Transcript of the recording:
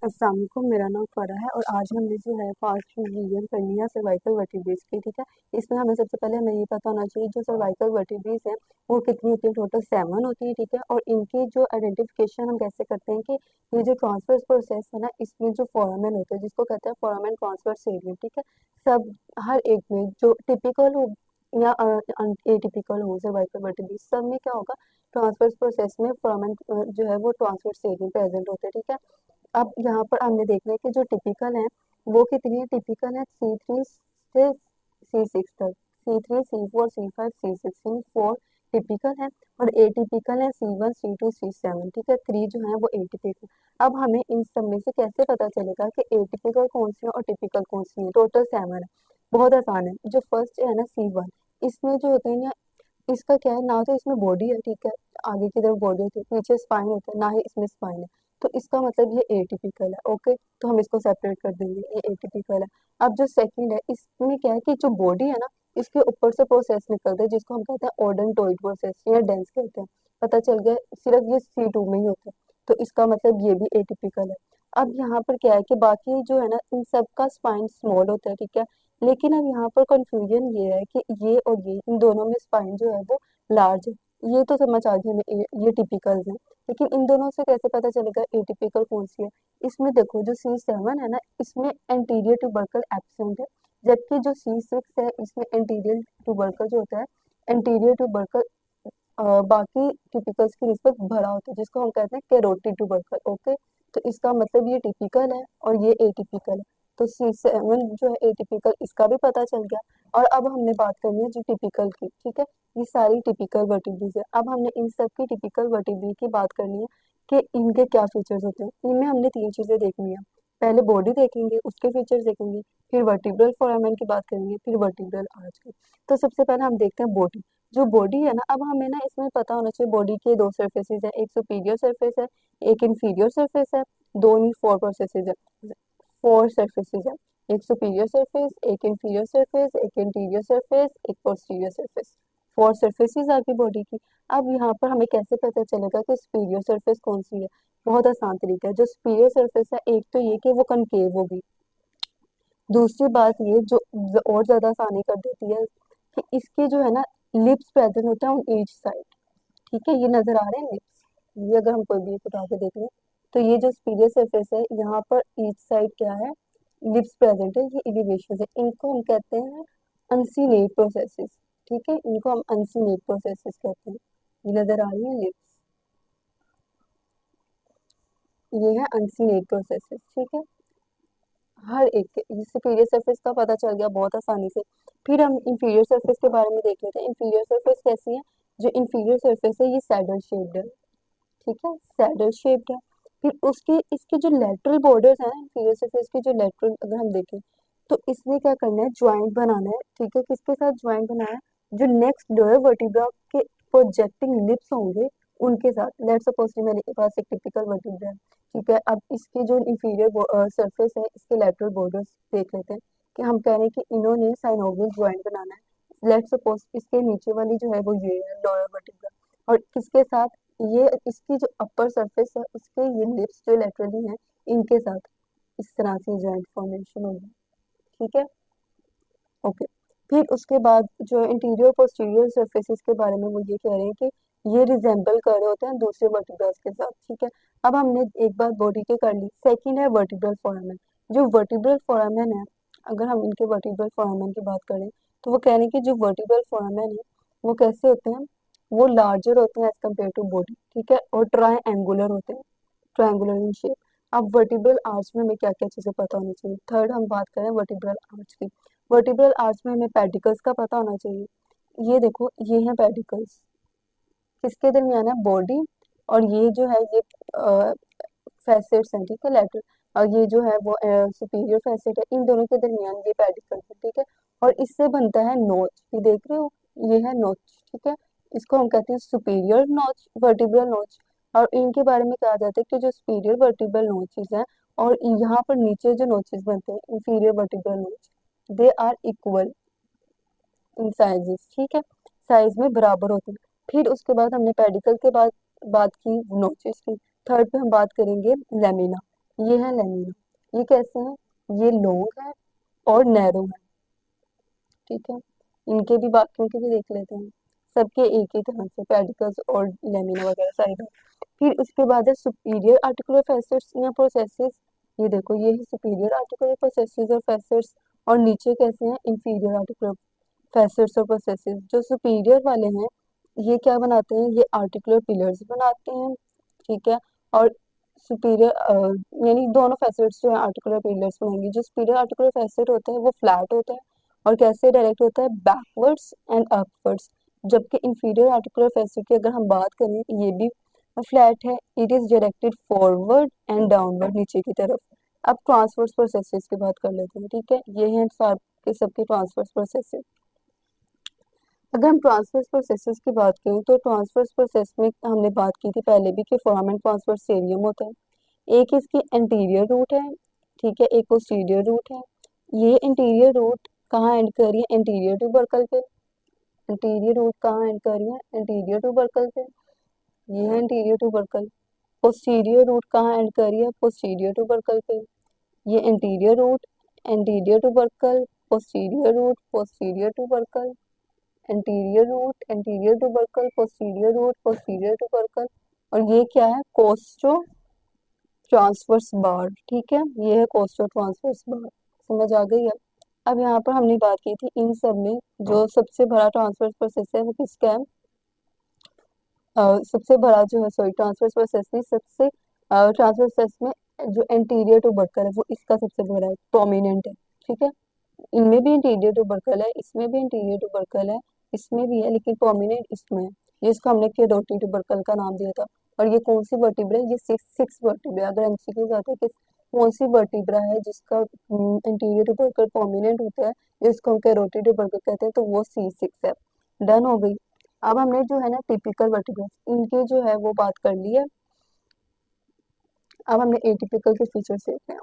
अस्सलाम वालेकुम, मेरा नाम फ़रा है और आज हमने जो है फास्ट फूड रिवीजन करनी है सर्वाइकल वर्टिब्रेस की। ठीक है, इसमें हमें सबसे पहले हमें ये पता होना चाहिए जो सर्वाइकल वर्टिब्रेस है वो कितनी होती है। टोटल 7 होती है। ठीक है, और इनकी जो आइडेंटिफिकेशन हम कैसे करते हैं कि ये जो ट्रांसफर प्रोसेस है ना, इसमें जो फोरामेन होते हैं जिसको कहते हैं फोरामेन ट्रांसफर एरिया। ठीक है, सब हर एक में जो टिपिकल हो या एटिपिकल हो सर्वाइकल वर्टिब्रेस, सब में क्या होगा, ट्रांसफर प्रोसेस में फोरामेन जो है वो ट्रांसफर एरिया प्रेजेंट होते हैं। ठीक है, अब यहाँ पर हमने देखना है कि जो टिपिकल है वो कितनी है। टिपिकल है C3 से C6 तक, C3 C4 C5 C6 यानी 4 टिपिकल है, और एटिपिकल है C1 C2 C7। ठीक है, 3 जो है वो एटिपिकल। अब हमें इन सब में से कैसे पता चलेगा कि एटिपिकल कौन सी है और टिपिकल कौन सी है। टोटल 7 है, बहुत आसान है। जो फर्स्ट है ना C1, इसमें जो होते हैं ना, इसका क्या है ना, तो इसमें बॉडी है। ठीक है, आगे की तरफ बॉडी होती है, पीछे स्पाइन होता है, ना ही इसमें स्पाइन है। तो इसका मतलब ये एटिपिकल है। ओके, तो हम इसको सेपरेट कर देंगे, ये एटिपिकल है। अब जो सेकंड है, इसमें क्या है कि जो बॉडी है ना, इसके ऊपर से प्रोसेस निकलता है जिसको हम कहते हैं ओडोंटोइड प्रोसेस या डेंस कहते हैं। पता चल गया, सिर्फ ये C2 में ही होता है, तो इसका मतलब ये भी एटिपिकल है। अब यहाँ पर क्या है कि बाकी जो है ना, इन सब का स्पाइन स्मॉल होता है। ठीक है, लेकिन अब यहाँ पर कंफ्यूजन ये है कि ये और ये, इन दोनों में स्पाइन जो है वो लार्ज है। ये तो समझ आ गई हमें, ये टिपिकल्स हैं। लेकिन इन दोनों से कैसे पता चलेगा एटिपिकल कौन सी है। इसमें देखो, जो C7 है ना, इसमें एंटीरियर ट्यूबरकल एब्सेंट है, जबकि जो C6 है इसमें एंटीरियर ट्यूबरकल जो होता है, एंटीरियर ट्यूबरकल बाकी टिपिकल्स की निस्बत बड़ा होता है, जिसको हम कहते हैं कैरोटिड ट्यूबरकल। ओके, तो इसका मतलब ये टिपिकल है और ये एटिपिकल है। तो C7 जो है एटिपिकल, इसका भी पता चल गया। और अब हमने बात करनी है जो टिपिकल की। ठीक है, ये सारी टिपिकल वर्टिब्रेस है। अब हमने इन सब की टिपिकल वर्टिब्रेस की बात करनी है कि इनके क्या फीचर्स होते हैं। इनमें हमने 3 चीजें देखनी है। पहले बॉडी देखेंगे, उसके फीचर्स देखेंगे, फिर वर्टिब्रल फोरामेन की बात करेंगे, फिर वर्टिब्रल आर्च की। तो सबसे पहले हम देखते हैं बॉडी। जो बॉडी है ना, अब हमें ना इसमें पता होना चाहिए बॉडी के 2 सरफेसेस है, एक सुपीरियर सरफेस है, एक इंफीरियर सरफेस है। 2 नहीं, 4 प्रोसेसेस है, 4 सरफेसेस है। एक सुपीरियर सरफेस, एक इंफीरियर सरफेस, एक इंटीरियर सरफेस, एक पोस्टीरियर सरफेस। 4 सरफेसेस आ गई बॉडी की। अब यहाँ पर हमें कैसे पता चलेगा कि सुपीरियर सरफेस कौन सी है। बहुत आसान तरीका है। जो सुपीरियर सरफेस है, एक तो ये कि वो कनकेव होगी। दूसरी बात ये जो और ज्यादा आसानी कर देती है कि इसके जो है ना, लिप्स प्रेजेंट होते हैं ऑन ईच साइड। ठीक है, ये नजर आ रहे हैं लिप्स, ये अगर हम कोई भी एक उठा के देख लें, तो ये जो स्पीरियर सरफेस है, यहाँ पर ईच साइड क्या है, लिप्स प्रेजेंट है, ये एलिवेशन है। इनको हम कहते हैं अनसीनेट प्रोसेसेस। ठीक है, इनको हम अनसीनेट प्रोसेसेस कहते हैं। ये नजर आ रही है लिप्स, ये है अनसीनेट प्रोसेसेस। ठीक है, हर एक के सुपीरियर सरफेस का पता चल गया बहुत आसानी से। फिर हम इंफीरियर सरफेस के बारे में देख लेते हैं। इंफीरियर सरफेस कैसी है। जो इंफीरियर सरफेस है ये सैडल शेप्ड है। ठीक है, सैडल शेप्ड है। फिर उसके इसके जो लेटरल बॉर्डर्स हैं इंफीरियर सरफेस के, जो लेटरल अगर हम देखें, तो इसमें क्या करना है, ज्वाइंट बनाना है। ठीक है, किसके साथ ज्वाइंट बनाना है, जो नेक्स्ट लोअर वर्टिब्रा के प्रोजेक्टिंग लिप्स होंगे उनके साथ। लेट्स सपोज कि मेरे पास एक टिपिकल वर्टिब्रा है। ठीक है, अब इसके जो इंफीरियर सरफेस है, इसके लेटरल बॉर्डर्स देख लेते हैं कि हम कह रहे हैं कि इन्होंने साइनोवियल ज्वाइंट बनाना है। लेट्स सपोज इसके नीचे वाली जो है वो ये है लोअर वर्टिब्रा, और किसके साथ, ये इसकी जो अपर सरफेस है उसके ये लिप्स जो लेटरली हैं इनके साथ इस तरह से जॉइंट फॉर्मेशन होगी। ठीक है, ओके। फिर उसके बाद जो इंटीरियर पोस्टीरियर सरफेसेस के बारे में वो ये कह रहे हैं कि ये रिजेंबल कर रहे होते हैं दूसरे वर्टिब्रल्स के साथ। ठीक है, अब हमने एक बात बॉडी की कर ली। सेकंड है वर्टिब्रल फोरामेन। जो वर्टिब्रल फोरामेन है, अगर हम इनके वर्टिब्रल फोरामेन की बात करें, तो वो कह रहे हैं कि जो वर्टिब्रल फोरामेन है वो कैसे होते हैं, वो लार्जर होते हैं एज कम्पेयर टू बॉडी। ठीक है, और ट्राई एंगुलर होते हैं, ट्रायंगुलर इन शेप। अब वर्टिब्रल आर्च में हमें क्या क्या चीजें पता होनी चाहिए। थर्ड हम बात करें वर्टिब्रल आर्च की। वर्टिब्रल आर्च में हमें पेडिकल्स का पता होना चाहिए। ये देखो, ये है पेडिकल्स, किसके दरमियान है, बॉडी, और ये जो है ये फैसेट्स हैं। ठीक है, लेटरल, और ये जो है वो सुपीरियर फैसेट है, इन दोनों के दरमियान ये पेडिकल है। ठीक है, और इससे बनता है नोच, ये देख रहे हो, ये है नोच। ठीक है, इसको हम कहते हैं सुपीरियर नोच, वर्टिब्रल नोच। और इनके बारे में कहा जाता है कि जो सुपीरियर वर्टिब्रल नोचेस हैं और यहाँ पर नीचे जो नोचेस बनते हैं inferior vertebral notch, they are equal in sizes. ठीक है, साइज में बराबर होते हैं। फिर उसके बाद हमने पेडिकल के बाद बात की नोचेस की। थर्ड पे हम बात करेंगे लेमिना। ये है लेमिना। ये कैसे हैं? ये लॉन्ग है और नैरो है, ठीक है। इनके भी बाकियों के भी देख लेते हैं। सबके एक ही तरह से पेडिकल्स और लेमिना वगैरह सारी बात। फिर उसके बाद है सुपीरियर आर्टिकुलर फैसेट्स या प्रोसेसेस। ये देखो, ये है सुपीरियर आर्टिकुलर प्रोसेसेस और फैसेट्स। और नीचे कैसे हैं? इंफीरियर आर्टिकुलर फैसेट्स और प्रोसेसेस। जो सुपीरियर वाले हैं ये क्या बनाते हैं? ये आर्टिकुलर पिलर्स बनाते हैं, ठीक है। और सुपीरियर यानी दोनों फैसेट्स जो है आर्टिकुलर पिलर्स बनाएंगे। जो सुपीरियर आर्टिकुलर फैसेट होता है वो फ्लैट होता है और कैसे डायरेक्ट होता है? Backwards and upwards. जबकि इंफीरियर आर्टिकुलर फैसेट की अगर हम बात करें, ये भी फ्लैट है। It is directed forward and downward, नीचे की तरफ। अब ट्रांसवर्स प्रोसेसेस की बात कर लेते हैं, ठीक है। ये हैं सबके ट्रांसवर्स प्रोसेसेस। अगर हम ट्रांसवर्स प्रोसेसेस की बात करें तो ट्रांसवर्स प्रोसेस में हमने बात की थी पहले भी कि फोरामेन ट्रांसवर्स सेरियम होता है। एक इसकी एंटीरियर रूट है, ठीक है, एक पोस्टीरियर रूट है। ये इंटीरियर रूट कहाँ एंड कर रही है? एंटीरियर ट्यूबरकल पे। इंटीरियर रूट कहाँ एंड कर रही है? एंटीरियर ट्यूबरकल पे। ये है इंटीरियर ट्यूबरकल। पोस्टीरियर रूट कहाँ एंड कर रही है? पोस्टीरियर ट्यूबरकल पे। ये interior root, anterior tubercle, posterior root, posterior tubercle, anterior root, anterior tubercle, posterior root, posterior tubercle. और ये क्या है? कोस्टो ट्रांसवर्स बार, ठीक है। ये है कोस्टो ट्रांसवर्स बार। समझ आ गई है? अब यहाँ पर हमने बात की थी इन सब में जो सबसे बड़ा ट्रांसवर्स प्रोसेस है वो किसका है? सबसे बड़ा जो है, सॉरी, ट्रांसवर्स प्रोसेस में सबसे ट्रांसवर्स प्रोसेस में जो एंटीरियर ट्यूबरकल है वो इसका सबसे बड़ा है, प्रोमिनेंट है, ठीक है। इनमें भी इंटीरियर ट्यूबरकल है, इसमें भी इंटीरियर ट्यूबरकल है, इसमें भी है, लेकिन प्रोमिनेंट इसमें है। जिसको हमने केरोटिड ट्यूबरकल का नाम दिया था। और ये कौन सी वर्टिब्रा है? ये सिक्स वर्टिब्रा। अगर एमसीक्यू आता है कि कौन सी वर्टिब्रा है जिसका इंटीरियर ट्यूबरकल प्रोमिनेंट होता है, जिसको हम केरोटिड ट्यूबरकल कहते हैं, तो वो C6 है। डन हो गई। अब हमने जो है ना टिपिकल वर्टिब्रा इनके जो है वो बात कर ली है। अब हमने एटिपिकल के फीचर्स देखते हैं।